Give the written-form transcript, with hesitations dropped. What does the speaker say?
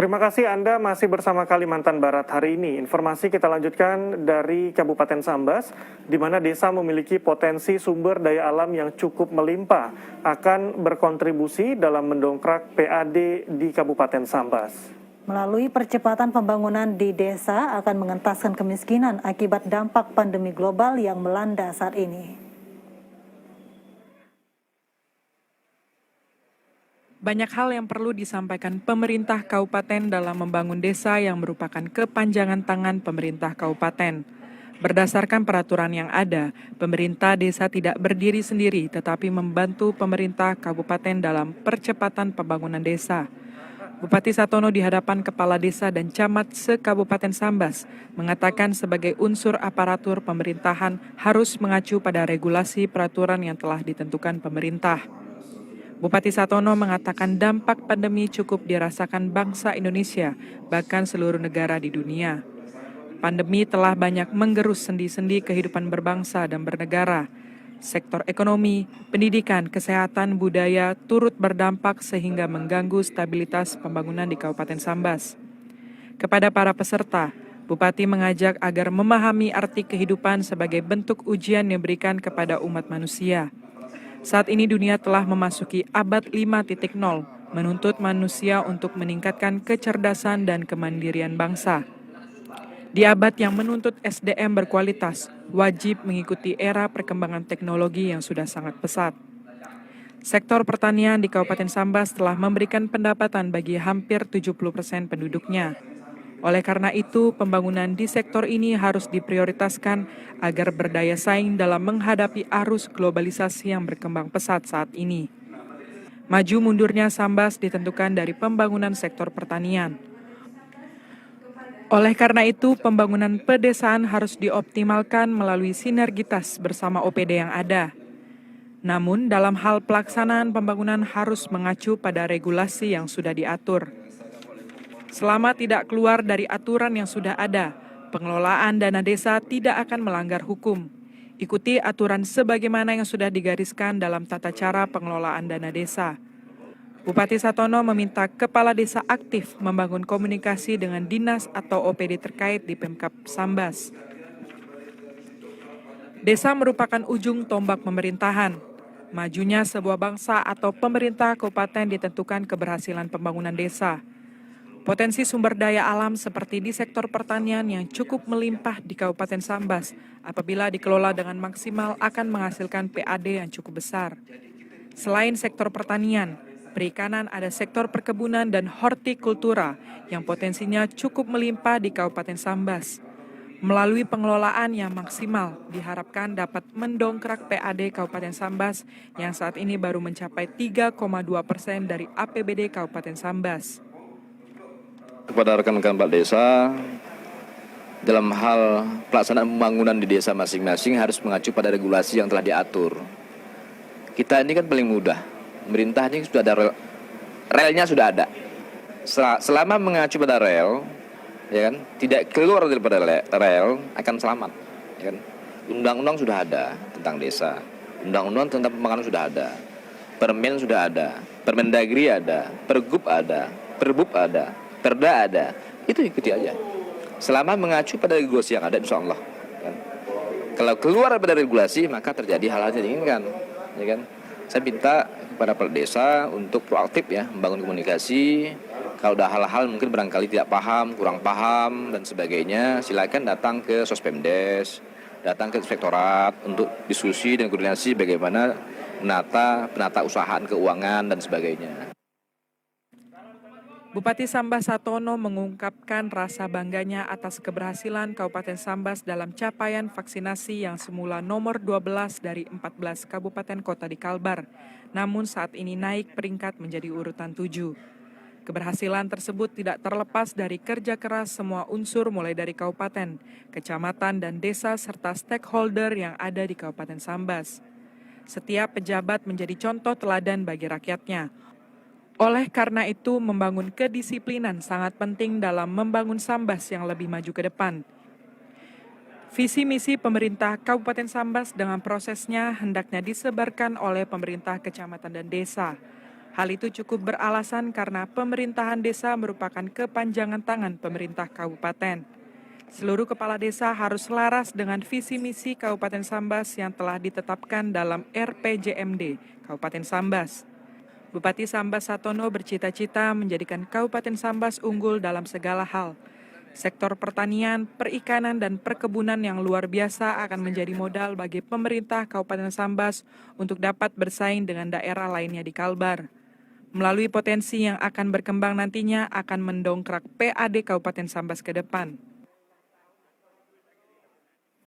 Terima kasih Anda masih bersama Kalimantan Barat hari ini. Informasi kita lanjutkan dari Kabupaten Sambas, di mana desa memiliki potensi sumber daya alam yang cukup melimpah, akan berkontribusi dalam mendongkrak PAD di Kabupaten Sambas. Melalui percepatan pembangunan di desa akan mengentaskan kemiskinan akibat dampak pandemi global yang melanda saat ini. Banyak hal yang perlu disampaikan pemerintah kabupaten dalam membangun desa yang merupakan kepanjangan tangan pemerintah kabupaten. Berdasarkan peraturan yang ada, pemerintah desa tidak berdiri sendiri tetapi membantu pemerintah kabupaten dalam percepatan pembangunan desa. Bupati Satono di hadapan kepala desa dan camat se-Kabupaten Sambas mengatakan sebagai unsur aparatur pemerintahan harus mengacu pada regulasi peraturan yang telah ditentukan pemerintah. Bupati Satono mengatakan dampak pandemi cukup dirasakan bangsa Indonesia, bahkan seluruh negara di dunia. Pandemi telah banyak menggerus sendi-sendi kehidupan berbangsa dan bernegara. Sektor ekonomi, pendidikan, kesehatan, budaya turut berdampak sehingga mengganggu stabilitas pembangunan di Kabupaten Sambas. Kepada para peserta, Bupati mengajak agar memahami arti kehidupan sebagai bentuk ujian yang diberikan kepada umat manusia. Saat ini dunia telah memasuki abad 5.0, menuntut manusia untuk meningkatkan kecerdasan dan kemandirian bangsa. Di abad yang menuntut SDM berkualitas, wajib mengikuti era perkembangan teknologi yang sudah sangat pesat. Sektor pertanian di Kabupaten Sambas telah memberikan pendapatan bagi hampir 70% penduduknya. Oleh karena itu, pembangunan di sektor ini harus diprioritaskan agar berdaya saing dalam menghadapi arus globalisasi yang berkembang pesat saat ini. Maju mundurnya Sambas ditentukan dari pembangunan sektor pertanian. Oleh karena itu, pembangunan pedesaan harus dioptimalkan melalui sinergitas bersama OPD yang ada. Namun, dalam hal pelaksanaan pembangunan harus mengacu pada regulasi yang sudah diatur. Selama tidak keluar dari aturan yang sudah ada, pengelolaan dana desa tidak akan melanggar hukum. Ikuti aturan sebagaimana yang sudah digariskan dalam tata cara pengelolaan dana desa. Bupati Satono meminta kepala desa aktif membangun komunikasi dengan dinas atau OPD terkait di Pemkab Sambas. Desa merupakan ujung tombak pemerintahan. Majunya sebuah bangsa atau pemerintah kabupaten ditentukan keberhasilan pembangunan desa. Potensi sumber daya alam seperti di sektor pertanian yang cukup melimpah di Kabupaten Sambas apabila dikelola dengan maksimal akan menghasilkan PAD yang cukup besar. Selain sektor pertanian, perikanan ada sektor perkebunan dan hortikultura yang potensinya cukup melimpah di Kabupaten Sambas. Melalui pengelolaan yang maksimal, diharapkan dapat mendongkrak PAD Kabupaten Sambas yang saat ini baru mencapai 3,2% dari APBD Kabupaten Sambas. Kepada rekan-rekan kepala desa, dalam hal pelaksanaan pembangunan di desa masing-masing harus mengacu pada regulasi yang telah diatur. Kita ini kan paling mudah, pemerintah ini sudah ada relnya sudah ada. Selama mengacu pada rel, ya kan, tidak keluar daripada rel akan selamat. Ya kan? Undang-undang sudah ada tentang desa, undang-undang tentang pembangunan sudah ada, Permen sudah ada, Permendagri ada, Pergub ada, Perbub ada. Perda ada, itu ikuti aja. Selama mengacu pada regulasi yang ada, insya Allah. Kan? Kalau keluar daripada regulasi, maka terjadi hal-hal yang diinginkan. Ya kan? Saya minta kepada kepala desa untuk proaktif ya, membangun komunikasi. Kalau ada hal-hal mungkin barangkali tidak paham, kurang paham dan sebagainya, silakan datang ke Sospemdes, datang ke inspektorat untuk diskusi dan koordinasi bagaimana penata usahaan keuangan dan sebagainya. Bupati Sambas Satono mengungkapkan rasa bangganya atas keberhasilan Kabupaten Sambas dalam capaian vaksinasi yang semula nomor 12 dari 14 kabupaten kota di Kalbar, namun saat ini naik peringkat menjadi urutan 7. Keberhasilan tersebut tidak terlepas dari kerja keras semua unsur mulai dari kabupaten, kecamatan, dan desa serta stakeholder yang ada di Kabupaten Sambas. Setiap pejabat menjadi contoh teladan bagi rakyatnya. Oleh karena itu, membangun kedisiplinan sangat penting dalam membangun Sambas yang lebih maju ke depan. Visi misi pemerintah Kabupaten Sambas dengan prosesnya hendaknya disebarkan oleh pemerintah kecamatan dan desa. Hal itu cukup beralasan karena pemerintahan desa merupakan kepanjangan tangan pemerintah kabupaten. Seluruh kepala desa harus selaras dengan visi misi Kabupaten Sambas yang telah ditetapkan dalam RPJMD Kabupaten Sambas. Bupati Sambas Satono bercita-cita menjadikan Kabupaten Sambas unggul dalam segala hal. Sektor pertanian, perikanan, dan perkebunan yang luar biasa akan menjadi modal bagi pemerintah Kabupaten Sambas untuk dapat bersaing dengan daerah lainnya di Kalbar. Melalui potensi yang akan berkembang nantinya akan mendongkrak PAD Kabupaten Sambas ke depan.